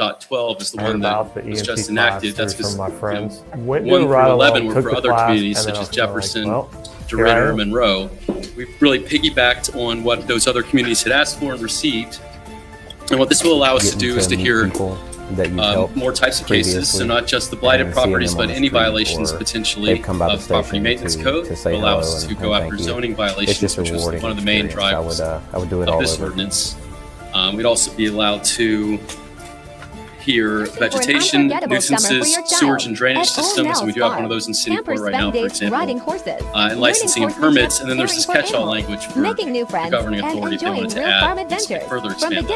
5.12 is the I heard one that about the was EMT just enacted. That's from because my friends. 1 through 11 were for other communities such as Jefferson, DeRidder, Monroe. We've really piggybacked on what those other communities had asked for and received. And what this will allow us to do is to hear more types of cases, so not just the blighted properties, but any violations potentially of property maintenance code. It will allow us to go after zoning violations, which was one of the main drivers of this ordinance. We'd also be allowed to hear vegetation, nuisances, sewage and drainage systems, and we do have one of those in City Court right now, for example, and licensing and permits, and then there's this catch-all language for the governing authority if they wanted to add further expand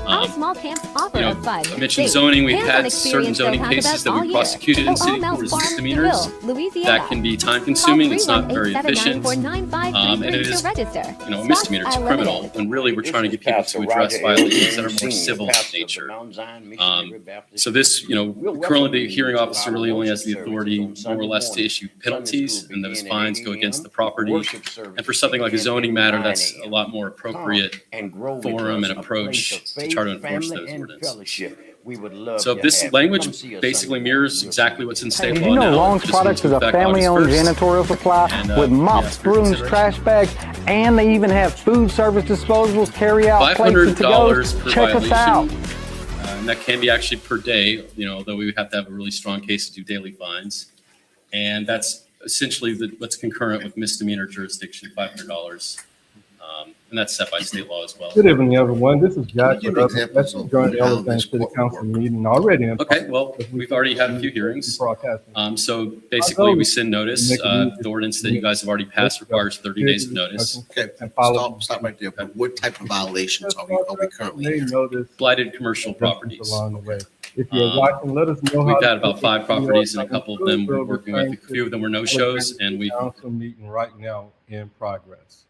I mentioned zoning. We've had certain zoning cases that we prosecuted in City Court as misdemeanors. That can be time-consuming. It's not very efficient, and it is, a misdemeanor. It's criminal, when really we're trying to get people to address violations that are more civil in nature. So this, currently the hearing officer really only has the authority more or less to issue penalties, and those fines go against the property. And for something like a zoning matter, that's a lot more appropriate forum and approach to try to enforce those ordinances. So this language basically mirrors exactly what's in state law now. Long's Products is a family-owned janitorial supply with mops, brooms, trash bags, and they even have food service disposables, carry-out plates and to-go. Check us out. And that can be actually per day, although we would have to have a really strong case to do daily fines. And that's essentially what's concurrent with misdemeanor jurisdiction, $500. And that's set by state law as well. Good evening, everyone. This is Jack. Let's join the Alexandria City Council meeting already. Okay, well, we've already had a few hearings. So basically, we send notice. The ordinance that you guys have already passed requires 30 days of notice. Okay, stop right there. But what type of violations are we currently hearing? Blighted commercial properties. Along the way. If you're watching, let us know. We've had about 5 properties, and a couple of them we're working with. A few of them were no-shows, and we. Council meeting right now in progress.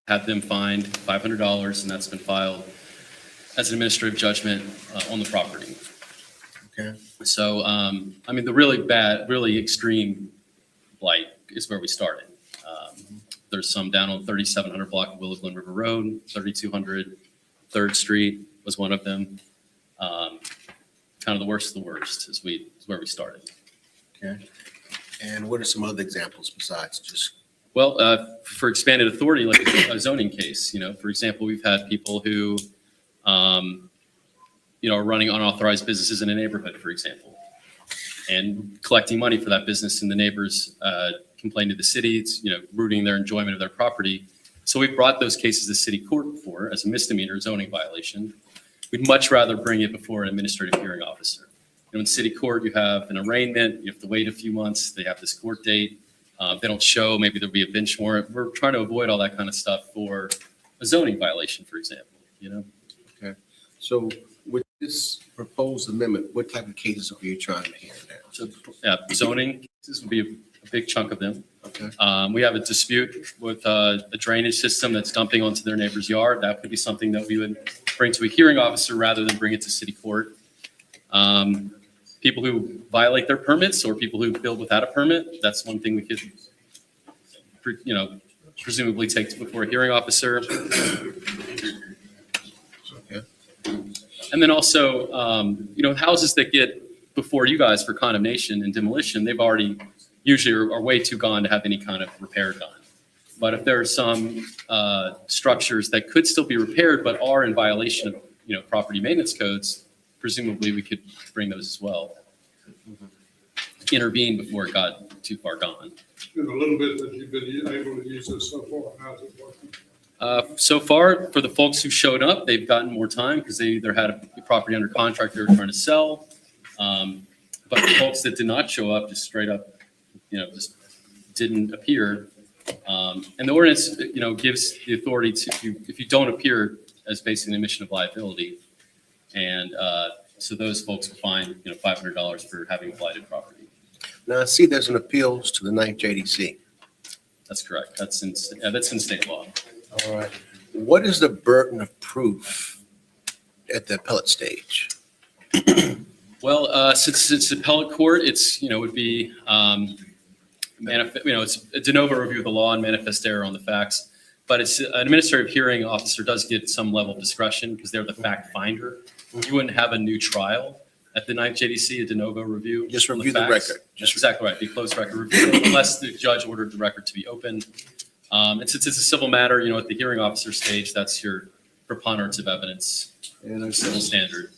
Had them fined $500, and that's been filed as an administrative judgment on the property. Okay. So, the really bad, really extreme blight is where we started. There's some down on 3700 block of Willow Glen River Road, 3200 3rd Street was one of them. Kind of the worst of the worst is where we started. Okay. And what are some other examples besides just? Well, for expanded authority, like a zoning case, for example, we've had people who, are running unauthorized businesses in a neighborhood, for example, and collecting money for that business, and the neighbors complain to the city, it's, rooting their enjoyment of their property. So we brought those cases to city court before as a misdemeanor zoning violation. We'd much rather bring it before an administrative hearing officer. In city court, you have an arraignment, you have to wait a few months, they have this court date. If they don't show, maybe there'll be a bench warrant. We're trying to avoid all that kind of stuff for a zoning violation, for example, Okay. So with this proposed amendment, what type of cases are you trying to hear now? So, zoning cases would be a big chunk of them. Okay. We have a dispute with a drainage system that's dumping onto their neighbor's yard. That could be something that we would bring to a hearing officer rather than bring it to city court. People who violate their permits or people who build without a permit, that's one thing we could, presumably take before a hearing officer. Okay. And then also, houses that get before you guys for condemnation and demolition, they've already usually are way too gone to have any kind of repair done. But if there are some structures that could still be repaired but are in violation of, property maintenance codes, presumably we could bring those as well. Intervene before it got too far gone. In a little bit that you've been able to use this so far, how's it working? So far, for the folks who showed up, they've gotten more time because they either had a property under contract they were trying to sell. But the folks that did not show up, just straight up, just didn't appear. And the ordinance, gives the authority to, if you don't appear, as basically an admission of liability. And so those folks will fine, $500 for having a blighted property. Now I see there's an appeals to the 9th JDC. That's correct. That's in state law. All right. What is the burden of proof at the appellate stage? Well, since it's appellate court, it's, would be, it's a de novo review of the law and manifest error on the facts. But it's an administrative hearing officer does get some level of discretion because they're the fact finder. You wouldn't have a new trial at the 9th JDC, a de novo review. Just on review the facts. record. That's exactly right. Be closed record review unless the judge ordered the record to be open. And since it's a civil matter, at the hearing officer stage, that's your preponderance of evidence And I civil guess, standard.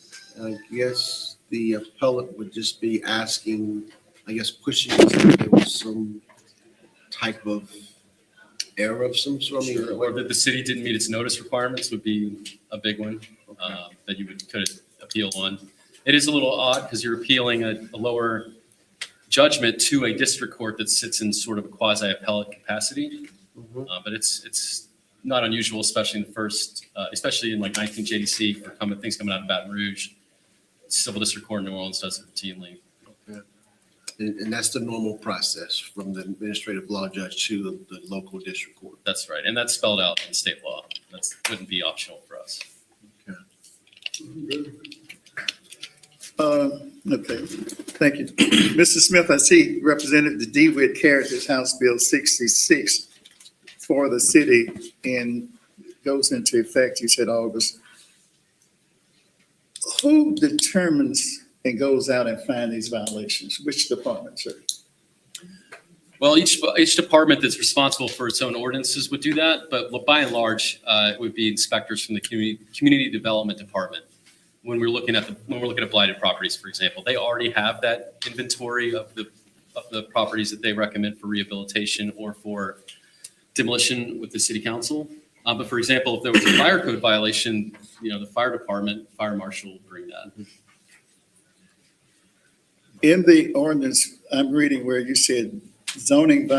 I guess the appellate would just be asking, pushing us if there was some type of error of some sort. Sure. Or that the city didn't meet its notice requirements would be a big one that you could appeal on. It is a little odd because you're appealing a lower judgment to a district court that sits in sort of a quasi-appellate capacity. But it's not unusual, especially in the first, especially in like 19 JDC for things coming out of Baton Rouge. Civil District Court in New Orleans does it routinely. Okay. And that's the normal process from the administrative law judge to the local district court. That's right. And that's spelled out in state law. That wouldn't be optional for us. Okay, thank you. Mr. Smith, I see Representative DeWitt carried this House Bill 66 for the city and goes into effect, you said August. Who determines and goes out and finds these violations? Which department, sir? Well, each department that's responsible for its own ordinances would do that, but by and large, it would be inspectors from the community development department. When we're looking at blighted properties, for example, they already have that inventory of the properties that they recommend for rehabilitation or for demolition with the city council. But for example, if there was a fire code violation, the fire department, fire marshal will bring that. In the ordinance, I'm reading where you said zoning,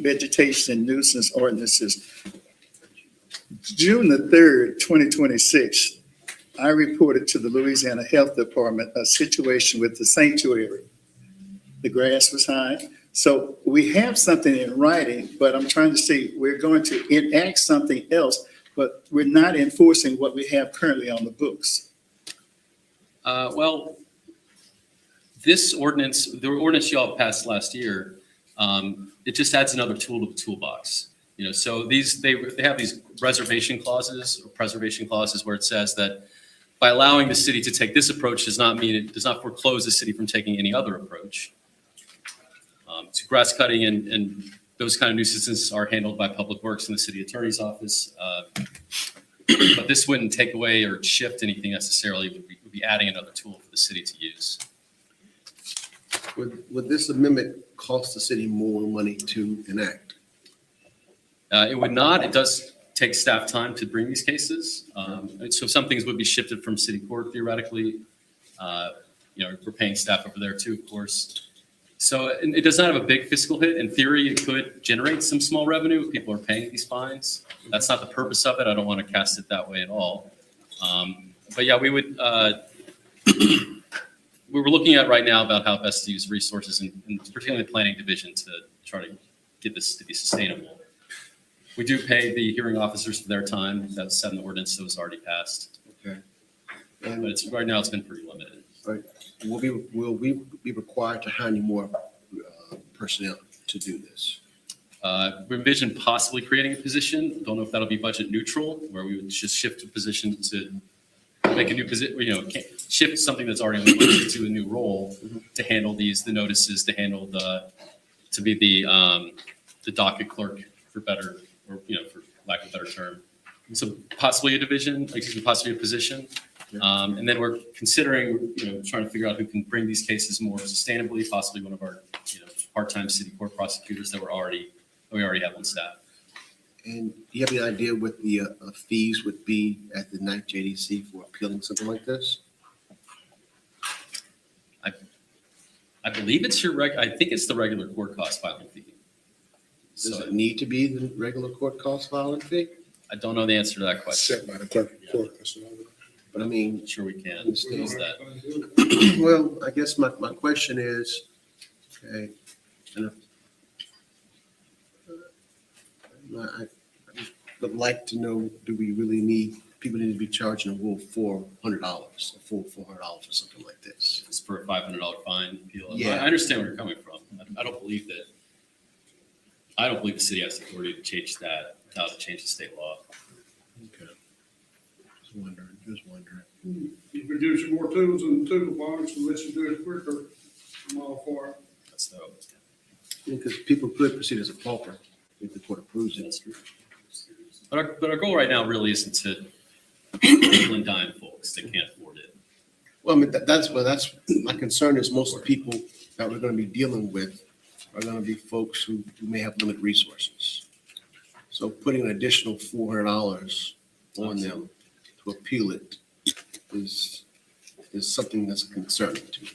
vegetation, nuisance ordinances. June the 3rd, 2026, I reported to the Louisiana Health Department a situation with the sanctuary. The grass was high. So we have something in writing, but I'm trying to say we're going to enact something else, but we're not enforcing what we have currently on the books. Well, this ordinance, the ordinance y'all passed last year, it just adds another tool to the toolbox. So they have these reservation clauses or preservation clauses where it says that by allowing the city to take this approach does not foreclose the city from taking any other approach. So grass cutting and those kind of nuisances are handled by Public Works in the city attorney's office. But this wouldn't take away or shift anything necessarily. It would be adding another tool for the city to use. Would this amendment cost the city more money to enact? It would not. It does take staff time to bring these cases. So some things would be shifted from city court theoretically. We're paying staff over there too, of course. So it does not have a big fiscal hit. In theory, it could generate some small revenue if people are paying these fines. That's not the purpose of it. I don't want to cast it that way at all. But yeah, we would. We were looking at right now about how best to use resources, and particularly the planning division, to try to get this to be sustainable. We do pay the hearing officers for their time. That's set in the ordinance that was already passed. Okay. But right now it's been pretty limited. Right. Will we be required to hire any more personnel to do this? We envision possibly creating a position. Don't know if that'll be budget neutral, where we would just shift a position to make a new position, shift something that's already on the budget to a new role to handle the notices, to handle to be the docket clerk for better, or for lack of a better term. So possibly a division, possibly a position. And then we're considering, trying to figure out who can bring these cases more sustainably, possibly one of our, part-time city court prosecutors that we already have on staff. And do you have any idea what the fees would be at the 9th JDC for appealing something like this? I believe it's I think it's the regular court cost filing fee. Does it need to be the regular court cost filing fee? I don't know the answer to that question. Set by the clerk of court. But I mean, I'm sure we can. Use that. well, I guess my question is, okay, and I would like to know, do we really need people need to be charging a full $400, a full $400 for something like this. It's for a $500 fine appeal. Yeah. I understand where you're coming from. I don't believe the city has the authority to change that without change the state law. Okay. Just wondering. You produce more tools in the toolbox unless you do it quicker. I'm all for it. That's the Because people could proceed as a pauper if the court approves it. That's true. But our goal right now really isn't to nickel and dime folks that can't afford it. Well, I mean, that's my concern is most of the people that we're going to be dealing with are going to be folks who may have limited resources. So putting an additional $400 on them to appeal it is something that's concerning to me.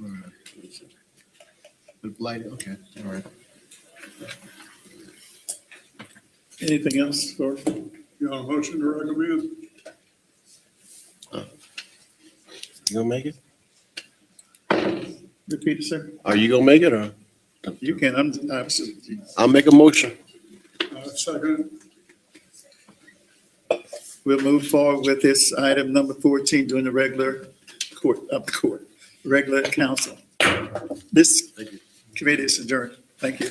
All right. But blight, okay, all right. Anything else, Gordon? You want a motion to recommend? You gonna make it? Repeat it, sir. Are you gonna make it or? You can, I'm absolutely. I'll make a motion. Second. We'll move forward with this item number 14 during the regular regular council. This committee is adjourned. Thank you.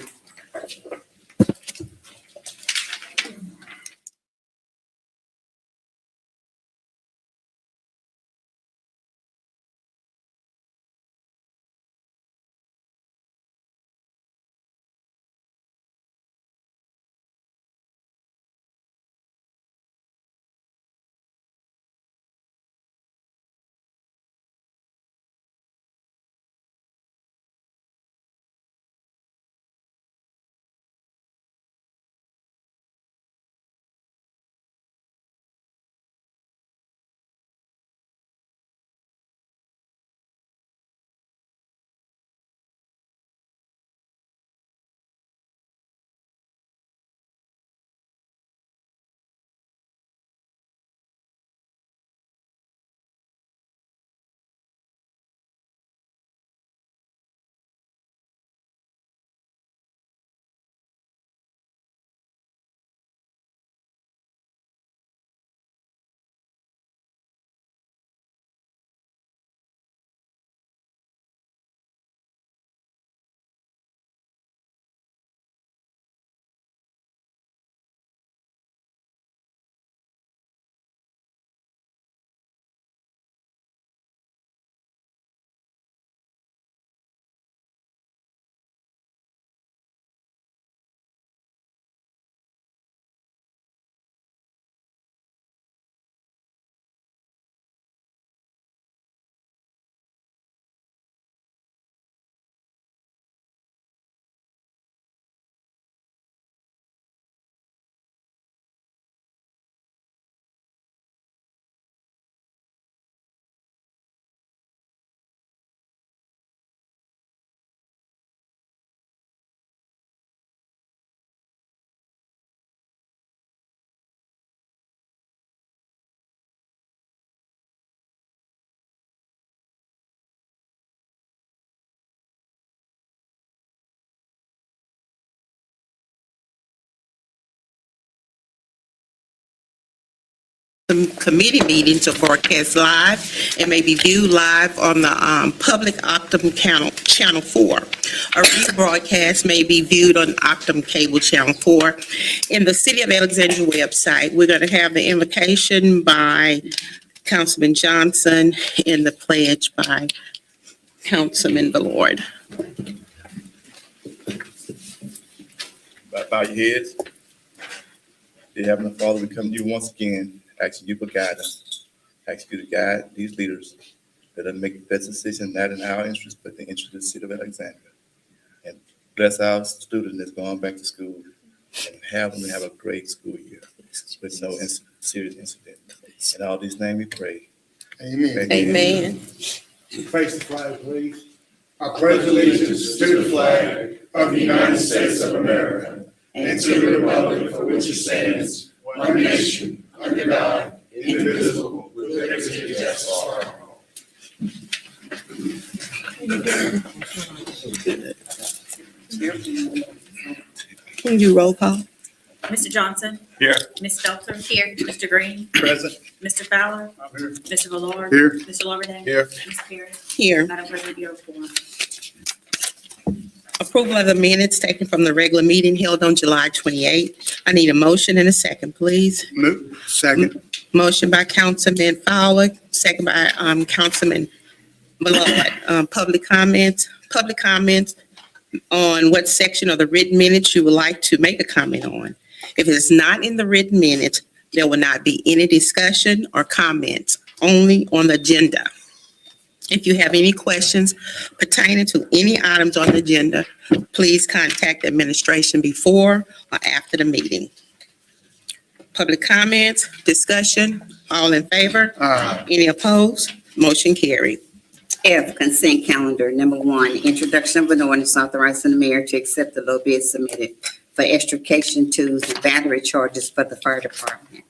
Committee meetings are broadcast live and may be viewed live on the public Optum Channel 4. A rebroadcast may be viewed on Optum Cable Channel 4. In the City of Alexandria website, we're going to have the invocation by Councilman Johnson and the pledge by Councilman Ballard. Bow your heads. Dear Heavenly Father, we come to you once again, asking you for guidance. Asking you to guide these leaders that are making the best decision, not in our interest, but the interest of the city of Alexandria. And bless our student that's going back to school and have them have a great school year with no serious incident. In all these names we pray. Amen. Amen. Face the flag, please. I pledge allegiance to the flag of the United States of America and to the republic for which it stands, one nation, under God, indivisible, with liberty and justice for all. Can you roll call? Mr. Johnson, Here. Ms. Stelter? Here. Mr. Green? Present. Mr. Fowler? I'm here. Mr. Valor? Here. Mr. Lawberdane? Here. Ms. Perry? Here. Madam President, you have four. Approval of the minutes taken from the regular meeting held on July 28. I need a motion and a second, please. Move. Second. Motion by Councilman Fowler, second by Councilman Millard. Public comments on what section of the written minutes you would like to make a comment on. If it is not in the written minutes, there will not be any discussion or comments, only on the agenda. If you have any questions pertaining to any items on the agenda, please contact the administration before or after the meeting. Public comments, discussion, all in favor? Aye. Any opposed? Motion carried. F, consent calendar. Number 1, introduction of an ordinance authorizing the mayor to accept the low bid submitted for extrication tools and battery charges for the fire department.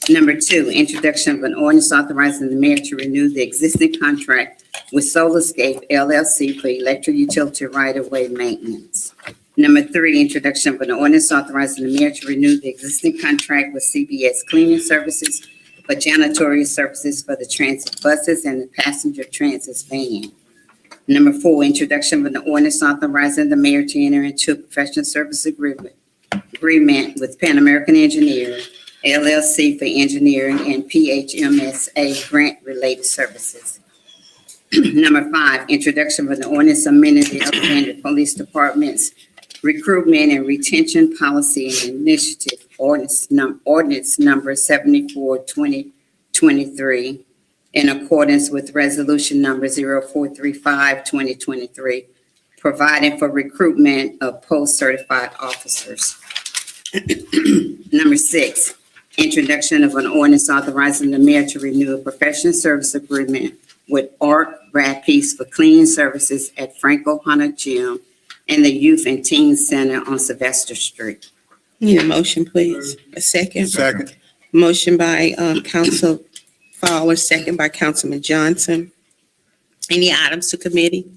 Number 2, introduction of an ordinance authorizing the mayor to renew the existing contract with Solarscape LLC for electric utility right-of-way maintenance. Number 3, introduction of an ordinance authorizing the mayor to renew the existing contract with CBS Cleaning Services for janitorial services for the transit buses and the passenger transit van. Number 4, introduction of an ordinance authorizing the mayor to enter into a professional service agreement with Pan American Engineering LLC for engineering and PHMSA grant-related services. Number 5, introduction of an ordinance amending the Alexandria Police Department's recruitment and retention policy and initiative, ordinance number 74-2023, in accordance with resolution number 0435-2023, providing for recruitment of post-certified officers. Number 6, introduction of an ordinance authorizing the mayor to renew a professional service agreement with Art Rapids for cleaning services at Franco Hunter Gym and the Youth and Teen Center on Sylvester Street. Need a motion, please? A second? Second. Motion by Council Fowler, second by Councilman Johnson. Any items to committee?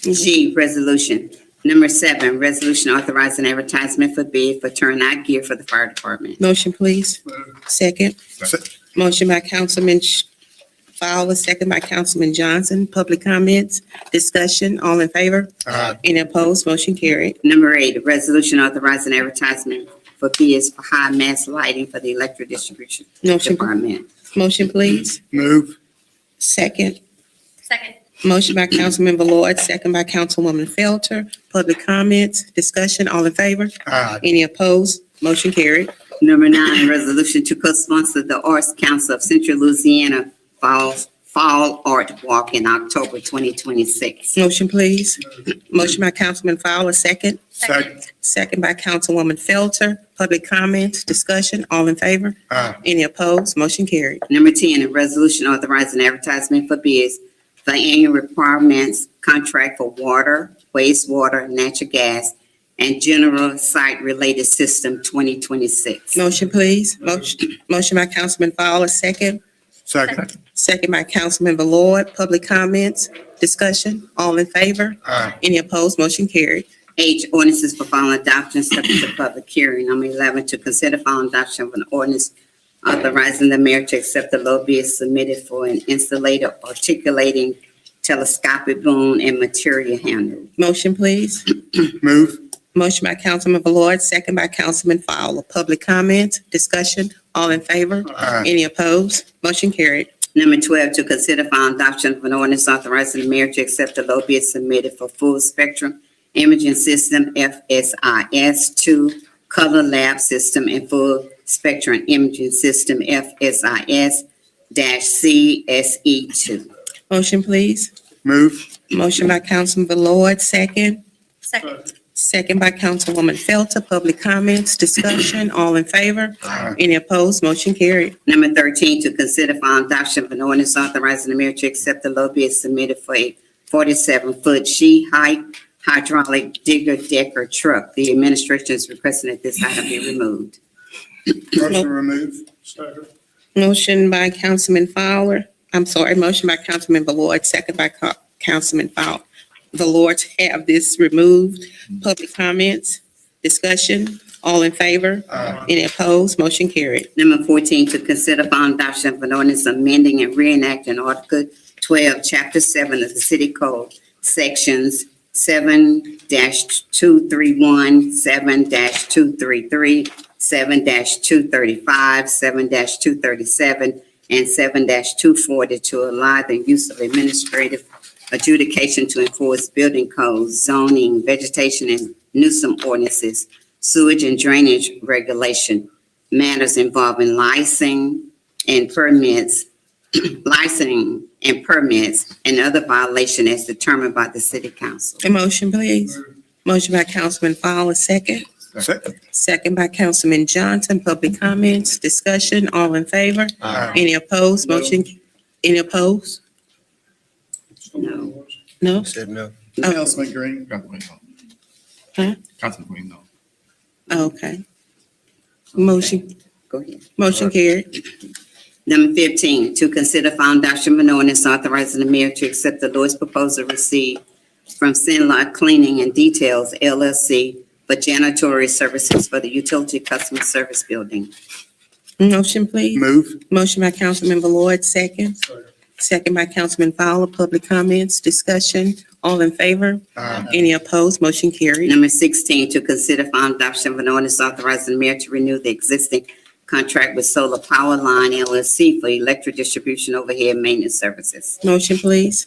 G, resolution. Number 7, resolution authorizing advertisement for bid for turnout gear for the fire department. Motion, please? Second. Motion by Councilman Fowler, second by Councilman Johnson. Public comments, discussion, all in favor? Aye. Any opposed? Motion carried. Number 8, resolution authorizing advertisement for bids for high mass lighting for the electric distribution Motion, department. motion, please? Move. Second. Second. Motion by Councilman Valord, second by Councilwoman Felter. Public comments, discussion, all in favor? Aye. Any opposed? Motion carried. Number 9, resolution to co-sponsor the Arts Council of Central Louisiana Fall Art Walk in October 2026. Motion, please. Motion by Councilman Fowler, second. Second. Second by Councilwoman Felter. Public comments, discussion, all in favor? Aye. Any opposed? Motion carried. Number 10, a resolution authorizing advertisement for bids for annual requirements contract for water, wastewater, natural gas, and general site-related system 2026. Motion, please. Motion by Councilman Fowler, second. Second. Second by Councilman Valord. Public comments, discussion, all in favor? Aye. Any opposed? Motion carried. H, ordinances for final adoption subject to public hearing. Number 11, to consider final adoption of an ordinance authorizing the mayor to accept the low bid submitted for an insulated articulating telescopic boom and material handler. Motion, please. Move. Motion by Councilman Valord, second by Councilman Fowler. Public comments, discussion, all in favor? Aye. Any opposed? Motion carried. Number 12, to consider final adoption of an ordinance authorizing the mayor to accept the low bid submitted for full spectrum imaging system FSIS-2 color lab system and full spectrum imaging system FSIS-CSE2. Motion, please. Move. Motion by Councilman Valord, second. Second. Second by Councilwoman Felter. Public comments, discussion, all in favor? Aye. Any opposed? Motion carried. Number 13, to consider final adoption of an ordinance authorizing the mayor to accept the low bid submitted for a 47-foot sheet height hydraulic digger decker truck. The administration is requesting that this item be removed. Motion remove. Second. Motion by Councilman Fowler. Motion by Councilman Valord, second by Councilman Fowler. Valord to have this removed. Public comments, discussion, All in favor? Any opposed? Motion carried. Number 14, to consider final adoption of an ordinance amending and reenacting Article 12, Chapter 7 of the City Code, Sections 7-231, 7-233, 7-235, 7-237, and 7-240 to allow the use of administrative adjudication to enforce building codes, zoning, vegetation, and nuisance ordinances, sewage and drainage regulation, matters involving licensing and permits, and other violation as determined by the city council. A motion, please. Motion by Councilman Fowler, second. Second by Councilman Johnson. Public comments, discussion, all in favor? Any opposed? Motion, any opposed? No. No? Said no. Councilman Green. Huh? Councilman Green, no. Okay. Motion, Go ahead. motion carried. Number 15, to consider final adoption of an ordinance authorizing the mayor to accept the lowest proposal received from Sinlot Cleaning and Details LLC for janitorial services for the utility customer service building. Motion, please. Move. Motion by Councilman Lloyd, second. Second by Councilman Fowler. Public comments, discussion, all in favor? Any opposed? Motion carried. Number 16, to consider final adoption of an ordinance authorizing the mayor to renew the existing contract with Solar Power Line LLC for electric distribution overhead maintenance services. Motion, please.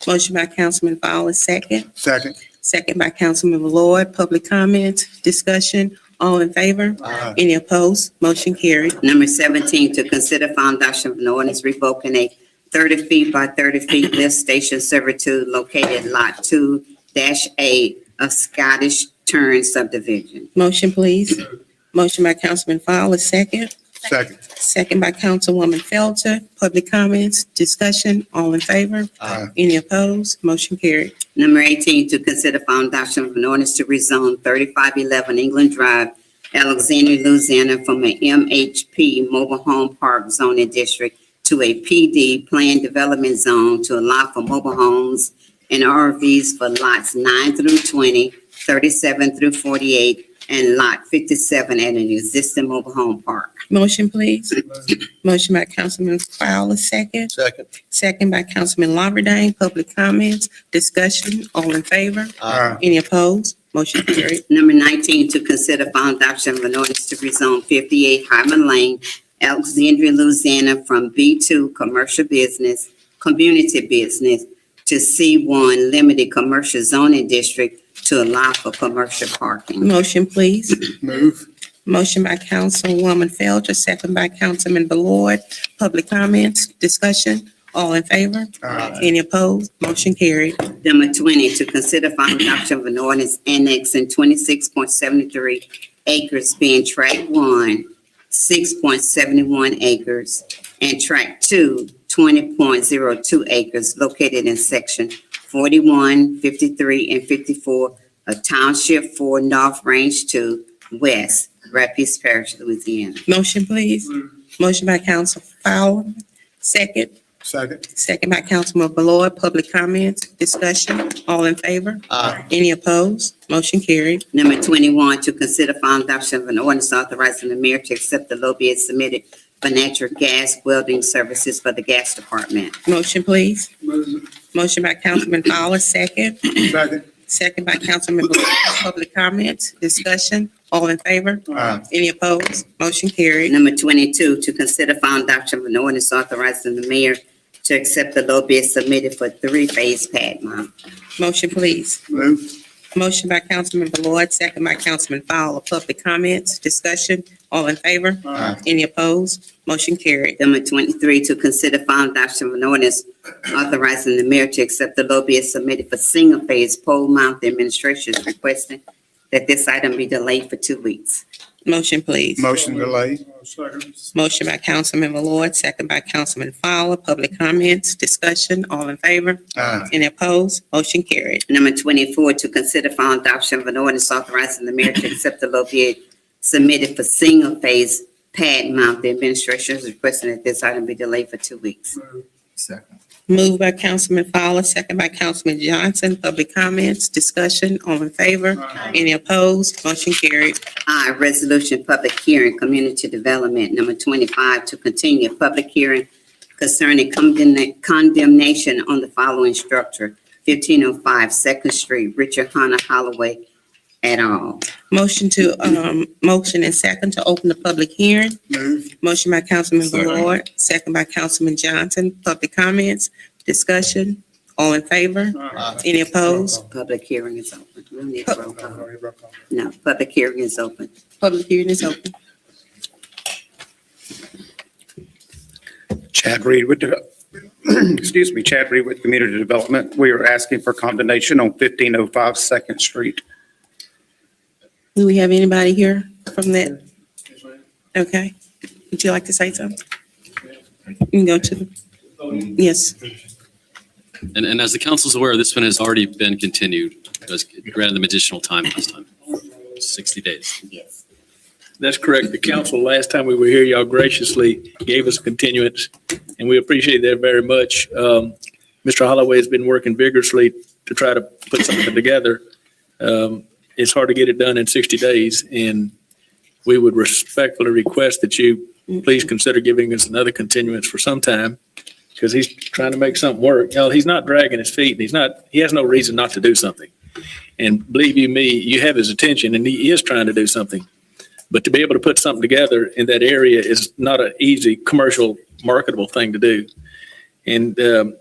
Motion by Councilman Fowler, second. Second. Second by Councilman Lloyd. Public comments, discussion, all in favor? Any opposed? Motion carried. Number 17, to consider final adoption of an ordinance revoking a 30 feet by 30 feet lift station servitude located Lot 2-8 of Scottish Turn subdivision. Motion, please. Motion by Councilman Fowler, second. Second. Second by Councilwoman Felter. Public comments, discussion, all in favor? Any opposed? Motion carried. Number 18, to consider final adoption of an ordinance to rezone 3511 England Drive, Alexandria, Louisiana, from a MHP mobile home park zoning district to a PD planned development zone to allow for mobile homes and RVs for lots 9 through 20, 37 through 48, and lot 57 at an existing mobile home park. Motion, please. Motion by Councilman Fowler, second. Second. Second by Councilman Lawberdane. Public comments, discussion, all in favor? Aye. Any opposed? Motion carried. Number 19, to consider final adoption of an ordinance to rezone 58 Hyman Lane, Alexandria, Louisiana, from B2 commercial business, community business, to C1 limited commercial zoning district to allow for commercial parking. Motion, please. Move. Motion by Councilwoman Felter, second by Councilman Lloyd. Public comments, discussion, all in favor? Any opposed? Motion carried. Number 20, to consider final adoption of an ordinance annexing 26.73 acres being track 1, 6.71 acres, and track 2, 20.02 acres located in section 41, 53, and 54 of Township 4 North Range 2 West, Rapides Parish, Louisiana. Motion, please. Motion by Council Fowler, second. Second. Second by Councilman Lloyd. Public comments, discussion, all in favor? Any opposed? Motion carried. Number 21, to consider final adoption of an ordinance authorizing the mayor to accept the low bid submitted for natural gas welding services for the gas department. Motion, please. Move. Motion by Councilman Fowler, second. Second. Second by Councilman Lloyd. Public comments, discussion, all in favor? Any opposed? Motion carried. Number 22, to consider final adoption of an ordinance authorizing the mayor to accept the low bid submitted for three-phase pad mount. Motion, please. Move. Motion by Councilman Lloyd, second by Councilman Fowler. Public comments, discussion, all in favor? Any opposed? Motion carried. Number 23, to consider final adoption of an ordinance authorizing the mayor to accept the low bid submitted for single-phase pole mount. The administration is requesting that this item be delayed for 2 weeks. Motion, please. Motion delay. Second. Motion by Councilman Lloyd, second by Councilman Fowler. Public comments, discussion, all in favor? Any opposed? Motion carried. Number 24, to consider final adoption of an ordinance authorizing the mayor to accept the low bid submitted for single-phase pad mount. The administration is requesting that this item be delayed for 2 weeks. Second. Moved by Councilman Fowler, second by Councilman Johnson. Public comments, discussion, all in favor? Any opposed? Motion carried. I, resolution public hearing, community development, number 25, to continue public hearing concerning condemnation on the following structure, 1505 Second Street, Richard Hunter Holloway et al. Motion and second to open the public hearing. Move. Motion by Councilman Ballard, second by Councilman Johnson. Public comments, discussion, all in favor? Any opposed? Public hearing is open. We don't need a roll call. No, public hearing is open. Public hearing is open. Chad Reed with, Chad Reed with Community Development. We are asking for condemnation on 1505 Second Street. Do we have anybody here from that? Okay. Would you like to say something? You can go to, yes. And as the council's aware, this one has already been continued. It was granted them additional time last time, 60 days. Yes. That's correct. The council, last time we were here, y'all graciously gave us a continuance, and we appreciate that very much. Mr. Holloway has been working vigorously to try to put something together. It's hard to get it done in 60 days, and we would respectfully request that you please consider giving us another continuance for some time, because he's trying to make something work. He's not dragging his feet, and he has no reason not to do something. And believe you me, you have his attention, and he is trying to do something. But to be able to put something together in that area is not an easy commercial marketable thing to do. And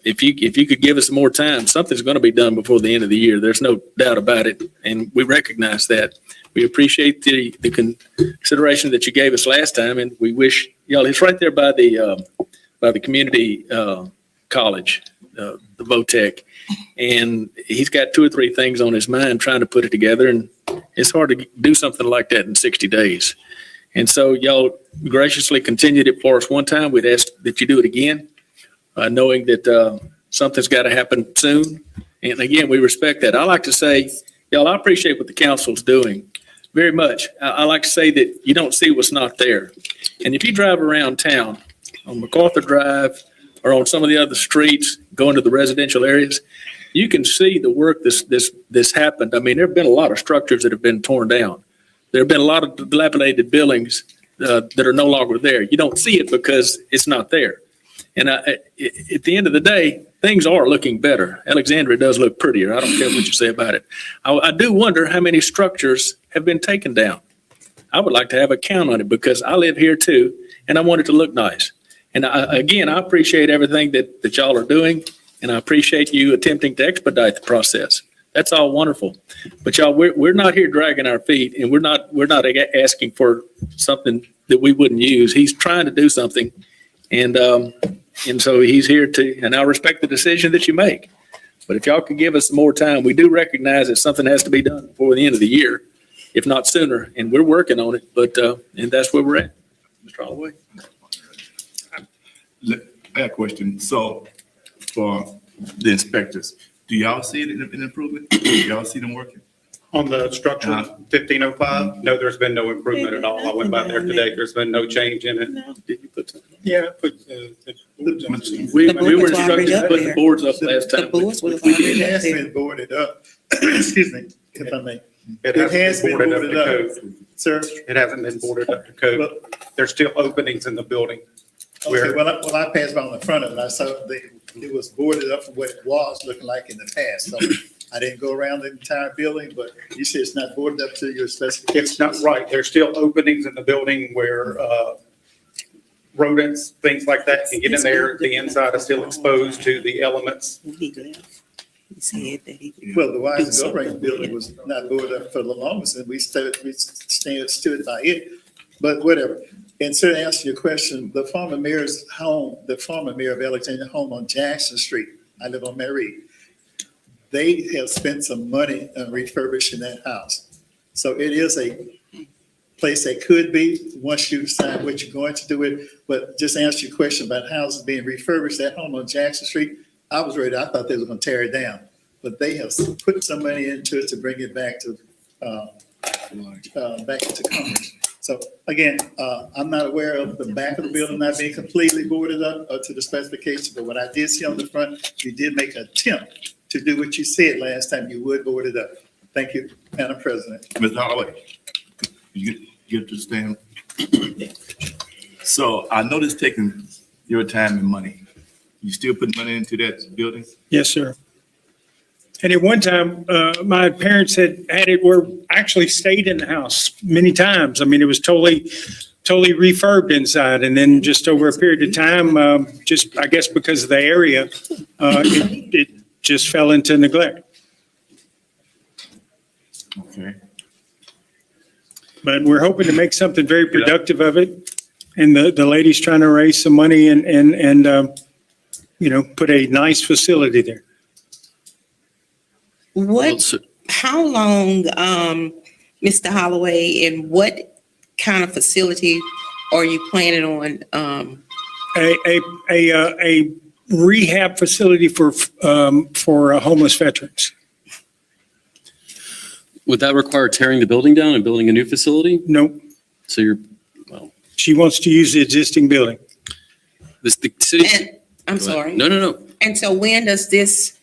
if you could give us more time, something's going to be done before the end of the year. There's no doubt about it, and we recognize that. We appreciate the consideration that you gave us last time, and we wish it's right there by the community college, the VOTEC, and he's got 2 or 3 things on his mind trying to put it together, and it's hard to do something like that in 60 days. And so y'all graciously continued it for us one time. We'd ask that you do it again. Knowing that something's got to happen soon. And again, we respect that. I like to say, y'all, I appreciate what the council's doing very much. I like to say that you don't see what's not there. And if you drive around town on MacArthur Drive or on some of the other streets, going to the residential areas, you can see the work this happened. I mean, there have been a lot of structures that have been torn down. There have been a lot of dilapidated buildings that are no longer there. You don't see it because it's not there. And at the end of the day, things are looking better. Alexandria does look prettier. I don't care what you say about it. I do wonder how many structures have been taken down. I would like to have a count on it because I live here too, and I want it to look nice. And I appreciate everything that y'all are doing, and I appreciate you attempting to expedite the process. That's all wonderful. But y'all, we're not here dragging our feet, and we're not asking for something that we wouldn't use. He's trying to do something, and so he's here and I respect the decision that you make. But if y'all could give us more time, we do recognize that something has to be done before the end of the year, if not sooner, and we're working on it, but, and that's where we're at. Mr. Holloway? I got a question. So for the inspectors, do y'all see an improvement? Do y'all see them working? On the structure, 1505, no, there's been no improvement at all. I went by there today. There's been no change in it. No. Did you put something? Yeah, I put, We The were boards were instructed already to up put the there. boards up last The time. boards was It already up has there. been boarded up. Excuse me, if I may. it It has hasn't been been boarded up boarded to up. code. Sir? It hasn't been boarded up to code. There's still openings in the building. Okay, when I passed by on the front of it, I saw it was boarded up from what it was looking like in the past. So I didn't go around the entire building, but you said it's not boarded up to your specifications. It's not right. There's still openings in the building where rodents, things like that can get in there. The inside is still exposed to the elements. When he left, he said that he. Well, the Wise and Gold building was not boarded up for the longest, and we stood by it, but whatever. And so to answer your question, the former mayor's home, the former mayor of Alexandria home on Jackson Street, I live on Mary, they have spent some money on refurbishing that house. So it is a place that could be, once you decide what you're going to do it. But just answer your question about houses being refurbished, that home on Jackson Street, I thought they were going to tear it down. But they have put some money into it to bring it back to commerce. So again, I'm not aware of the back of the building not being completely boarded up to the specification, but what I did see on the front, you did make an attempt to do what you said last time you would board it up. Thank you, Madam President. Ms. Holloway, you get to stand. So I noticed taking your time and money. You still put money into that building? Yes, sir. And at one time, my parents had it where I actually stayed in the house many times. I mean, it was totally refurbed inside. And then just over a period of time, just, I guess because of the area, it just fell into neglect. Okay. But we're hoping to make something very productive of it. And the lady's trying to raise some money and put a nice facility there. How long, Mr. Holloway, and what kind of facility are you planning on? A rehab facility for homeless veterans. Would that require tearing the building down and building a new facility? Nope. So She wants to use the existing building. the city. I'm sorry. No. And so when does this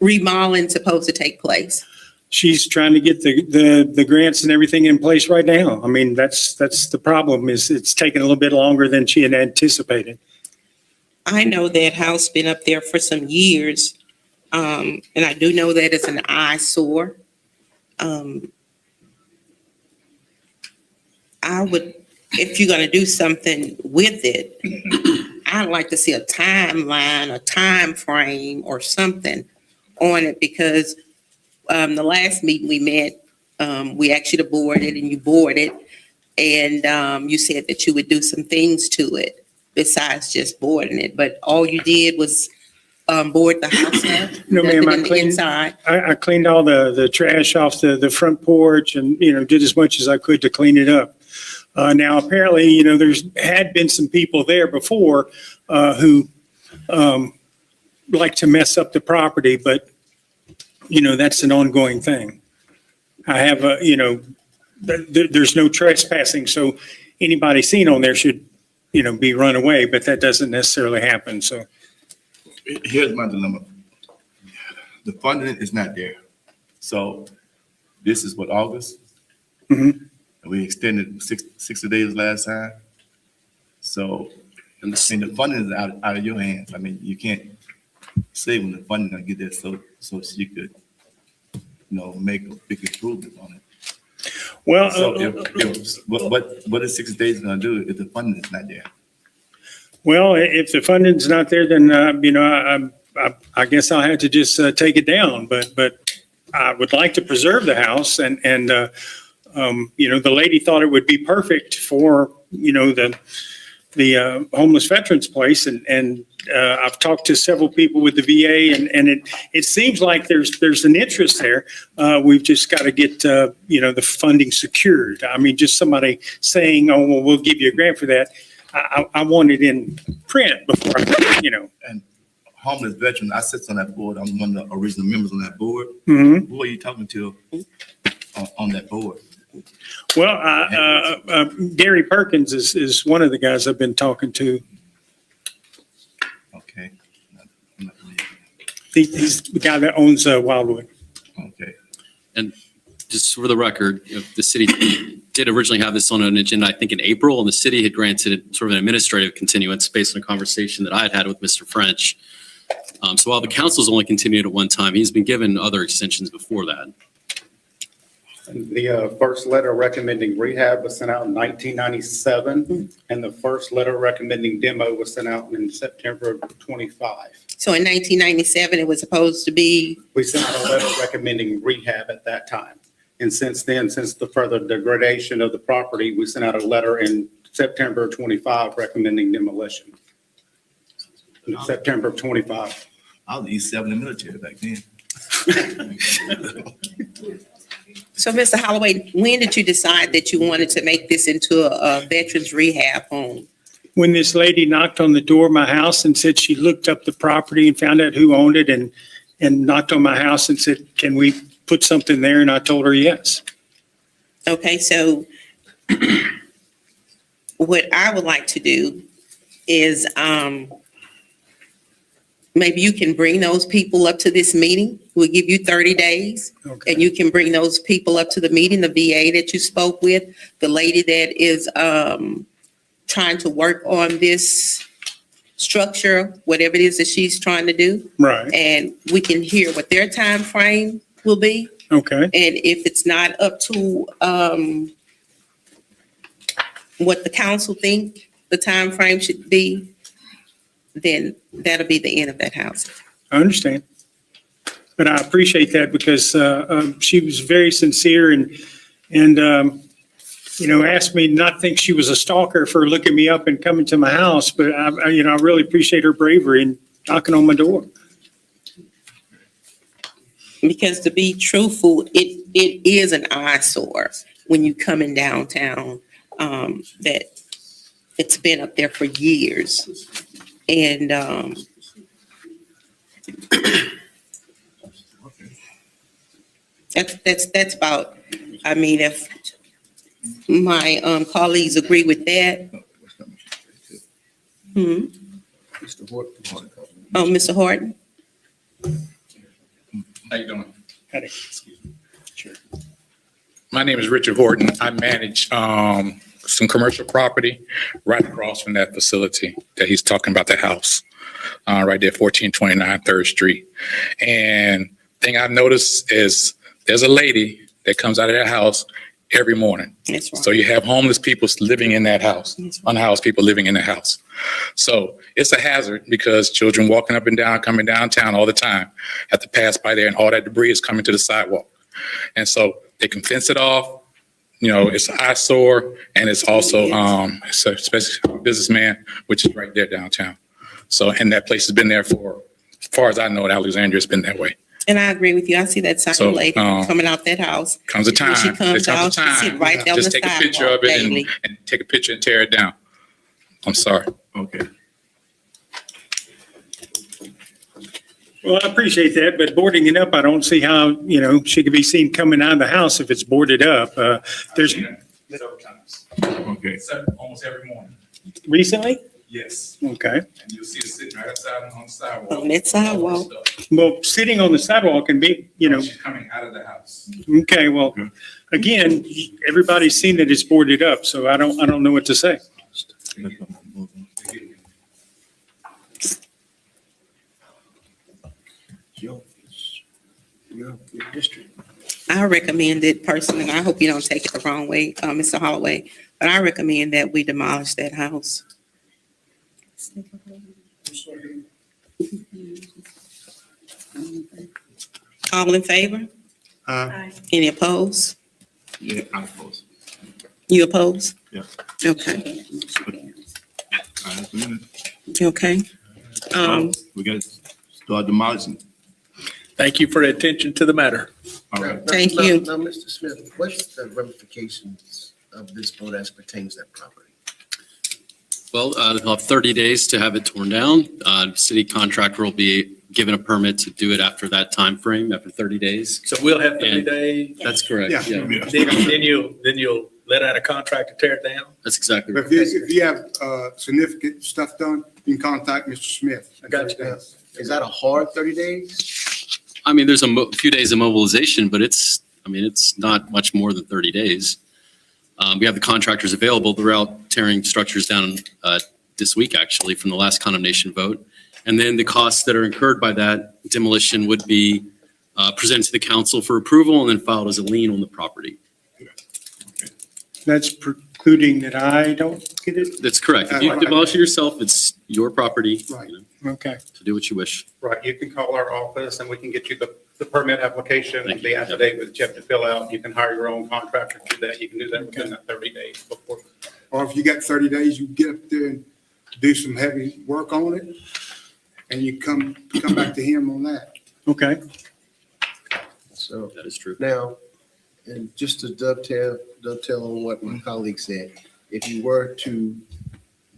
remodeling supposed to take place? She's trying to get the grants and everything in place right now. I mean, that's the problem, is it's taking a little bit longer than she had anticipated. I know that house been up there for some years, and I do know that it's an eyesore. I would, if you're gonna do something with it, I'd like to see a timeline, a time frame, or something on it, because the last meeting we met, we asked you to board it and you board it, and you said that you would do some things to it besides just boarding it, but all you did was board the house up. No, ma'am, I cleaned all the trash off the front porch and, did as much as I could to clean it up. Now, apparently, there's had been some people there before who like to mess up the property, but, that's an ongoing thing. I have, there's no trespassing, so anybody seen on there should, be run away, but that doesn't necessarily happen, so. Here's my dilemma. The funding is not there. So this is what, August? Mhm. And we extended 60 days last time. So, and the funding is out of your hands. I mean, you can't say when the funding gonna get there so she could, make a big improvement on it. Well, So what is 60 days gonna do if the funding is not there? well, if the funding's not there, then, I guess I'll have to just take it down, but I would like to preserve the house and the lady thought it would be perfect for, the homeless veterans place. And I've talked to several people with the VA and it seems like there's an interest there. We've just got to get, the funding secured. I mean, just somebody saying, oh, well, we'll give you a grant for that. I want it in print before And homeless veteran, I sit on that board. I'm one of the original members on that board. Mhm. Who are you talking to on that board? Well, Gary Perkins is one of the guys I've been talking to. Okay. He's the guy that owns Wildwood. Okay. And just for the record, the city did originally have this on an agenda, I think in April, and the city had granted sort of an administrative continuance based on a conversation that I had with Mr. French. So while the council's only continued at one time, he's been given other extensions before that. The first letter recommending rehab was sent out in 1997, and the first letter recommending demo was sent out in September of 25. So in 1997, it was supposed to be, We sent out a letter recommending rehab at that time. And since then, since the further degradation of the property, we sent out a letter in September of 25 recommending demolition. In September of 25. I was E7 in the military back then. so Mr. Holloway, when did you decide that you wanted to make this into a veterans rehab home? When this lady knocked on the door of my house and said she looked up the property and found out who owned it and knocked on my house and said, can we put something there? And I told her yes. Okay, so what I would like to do is, maybe you can bring those people up to this meeting. We'll give you 30 days. Okay. And you can bring those people up to the meeting, the VA that you spoke with, the lady that is trying to work on this structure, whatever it is that she's trying to do. Right. And we can hear what their time frame will be. Okay. And if it's not up to what the council think the time frame should be, then that'll be the end of that house. I understand. But I appreciate that because she was very sincere and asked me not to think she was a stalker for looking me up and coming to my house. But I really appreciate her bravery and knocking on my door. Because to be truthful, it is an eyesore when you come in downtown, that it's been up there for years. And that's about, I mean, if my colleagues agree with that. Mr. Horton. Oh, Mr. Horton? How you doing? Howdy. Sure. My name is Richard Horton. I manage some commercial property right across from that facility that he's talking about, the house, right there, 1429 3rd Street. And thing I've noticed is there's a lady that comes out of that house every morning. That's right. So you have homeless people living in that house, unhoused people living in the house. So it's a hazard because children walking up and down, coming downtown all the time, have to pass by there and all that debris is coming to the sidewalk. And so they can fence it off. It's an eyesore, and it's also, it's a special businessman, which is right there downtown. So, and that place has been there for, as far as I know, Alexandria has been that way. And I agree with you. I see that sign lady coming out that house. Comes a time. When she comes out, she sit right down the Just take a picture sidewalk of it daily. and take a picture and tear it down. I'm sorry. Okay. Well, I appreciate that, but boarding it up, I don't see how, she could be seen coming out of the house if it's boarded up. There's Several times. Okay. Almost every morning. recently? Yes. Okay. And you'll see it sitting right outside on the sidewalk. On that sidewalk. Well, sitting on the sidewalk can be, She's coming out of the house. okay, well, again, everybody's seen that it's boarded up, so I don't know what to say. Your district. I recommend it personally, and I hope you don't take it the wrong way, Mr. Holloway, but I recommend that we demolish that house. All in favor? Any opposed? Yeah, I'm opposed. You oppose? Yeah. Okay, I agree. okay. We got to start demolishing. Thank you for the attention to the matter. All right. Thank you. Now, Mr. Smith, what's the ramifications of this vote as pertains to that property? Well, they'll have 30 days to have it torn down. City contractor will be given a permit to do it after that time frame, after 30 days. So we'll have 30 And- days. That's correct. Yeah. Yeah, Then you'll let out a contract to tear it down? that's exactly right. If you have significant stuff done, you can contact Mr. Smith. Gotcha. Is that a hard 30 days? I mean, there's a few days of mobilization, but it's not much more than 30 days. We have the contractors available. They're out tearing structures down this week, actually, from the last condemnation vote. And then the costs that are incurred by that demolition would be presented to the council for approval and then filed as a lien on the property. That's precluding that I don't get it? That's correct. If you demolish it yourself, it's your property, Right. Okay. to do what you wish. Right, you can call our office and we can get you the permit application, Thank you. the affidavit you have to fill out. You can hire your own contractor to do that. You can do that within that 30 days before. Or if you got 30 days, you get up there and do some heavy work on it, and you come back to him on that. Okay. So That is true. now, and just to dovetail on what my colleague said, if you were to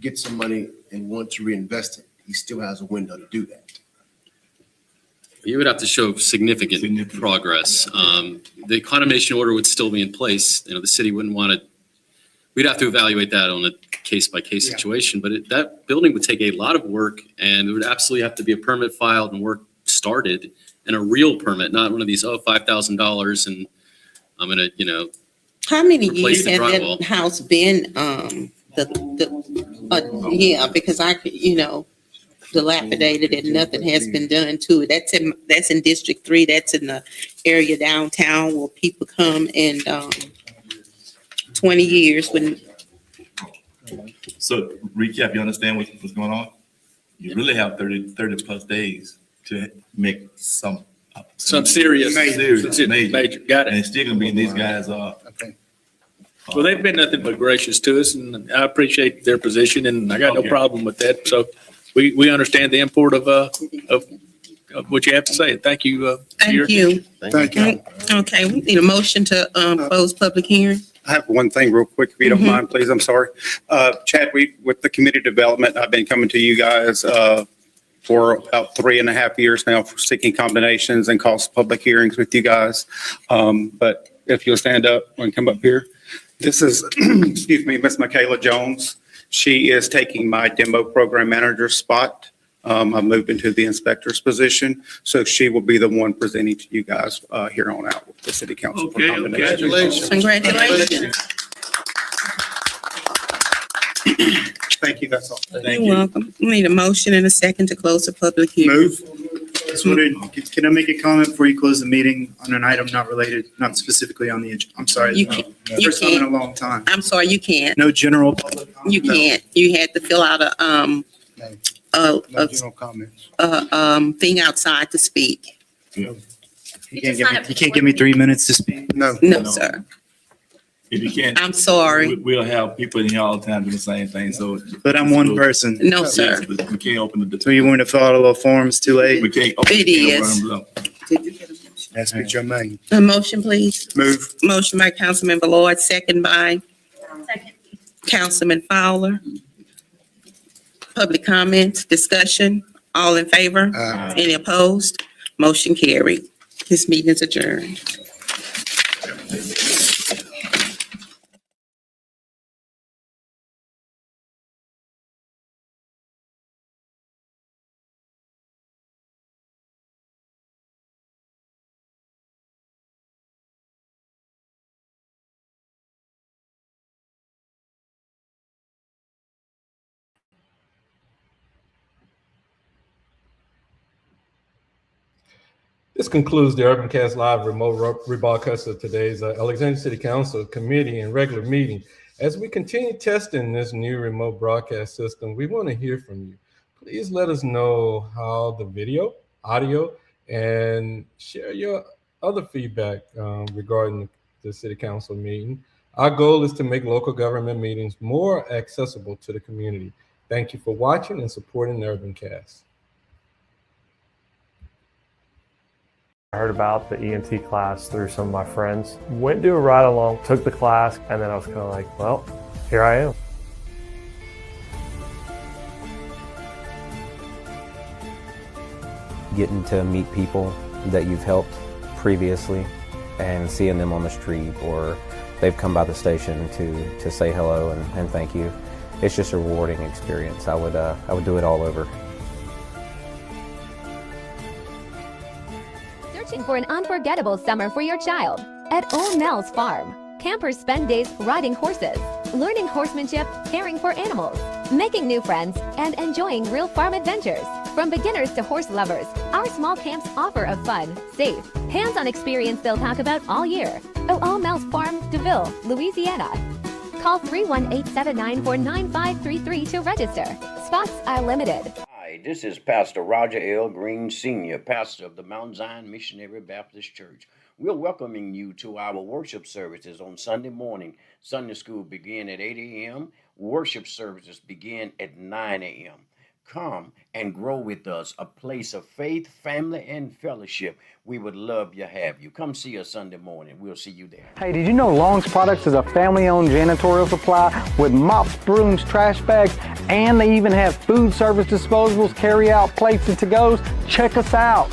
get some money and want to reinvest it, he still has a window to do that. You would have to show significant progress. The condemnation order would still be in place. The city wouldn't want to, we'd have to evaluate that on a case-by-case situation, but that building would take a lot of work, and there would absolutely have to be a permit filed and work started, and a real permit, not one of these, $5,000 and I'm going to, How many replace years the has drywall. that house been, because dilapidated and nothing has been done to it. That's in District 3. That's in the area downtown where people come and 20 years when. So recap, you understand what's going on? You really have 30 plus days to make some serious. major. Got And it. it's still gonna be, these guys are. Well, they've been nothing but gracious to us, and I appreciate their position, and I got no Okay. problem with that. So we understand the import of what you have to say. Thank you. Thank you. Thank you. Okay, we need a motion to close public hearing. I have one thing real quick, if you don't Mhm. mind, please. I'm sorry. Chad, with the community development, I've been coming to you guys for about 3.5 years now, for seeking combinations and cost public hearings with you guys. But if you'll stand up and come up here. This is, excuse me, Miss Michaela Jones. She is taking my demo program manager spot. I moved into the inspector's position, so she will be the one presenting to you guys here on out with the city council. for Okay, combination. Congratulations. Thank you, that's all. You're welcome. We need a motion and a second to close the public hearing. Move. Can I make a comment before you close the meeting on an item not related, not specifically on the, I'm sorry. You can't- you First time in a can't. long time. I'm sorry, you can't. No general public comment? You No. can't. You had to fill out a No general comments. thing outside to speak. You can't give me 3 minutes to speak? No. No, sir. If you can't, I'm sorry. we'll have people in here all the time doing the same thing, so. But I'm one person. No, sir. Yes, but we can't open the. So you want to fill out a little forms too late? We can't. open It the can of is. worms up. Did you get a motion? That's what your money. A motion, please. Move. Motion by Councilmember Lloyd, second by Second. Councilman Fowler. Public comments, discussion, all in favor? Any opposed? Motion carried. This meeting is adjourned. This concludes the UrbanCast Live remote rebroadcast of today's Alexandria City Council committee and regular meeting. As we continue testing this new remote broadcast system, we want to hear from you. Please let us know how the video, audio, and share your other feedback regarding the City Council meeting. Our goal is to make local government meetings more accessible to the community. Thank you for watching and supporting the UrbanCast. I heard about the EMT class through some of my friends. Went to a ride along, took the class, and then I was kind of like, well, here I am. Getting to meet people that you've helped previously and seeing them on the street, or they've come by the station to say hello and thank you. It's just a rewarding experience. I would do it all over. Searching for an unforgettable summer for your child? At Old Nell's Farm, campers spend days riding horses, learning horsemanship, caring for animals, making new friends, and enjoying real farm adventures. From beginners to horse lovers, our small camps offer a fun, safe, hands-on experience they'll talk about all year. Old Nell's Farm, DeVille, Louisiana. Call 318-794-9533 to register. Spots are limited. Hi, this is Pastor Roger L. Green Sr., pastor of the Mount Zion Missionary Baptist Church. We're welcoming you to our worship services on Sunday morning. Sunday school begin at 8 a.m. Worship services begin at 9 a.m. Come and grow with us, a place of faith, family, and fellowship. We would love to have you. Come see us Sunday morning. We'll see you there. Hey, did you know Long's Products is a family-owned janitorial supply with mops, brooms, trash bags, and they even have food service disposables, carry-out plates, and to-goes? Check us out.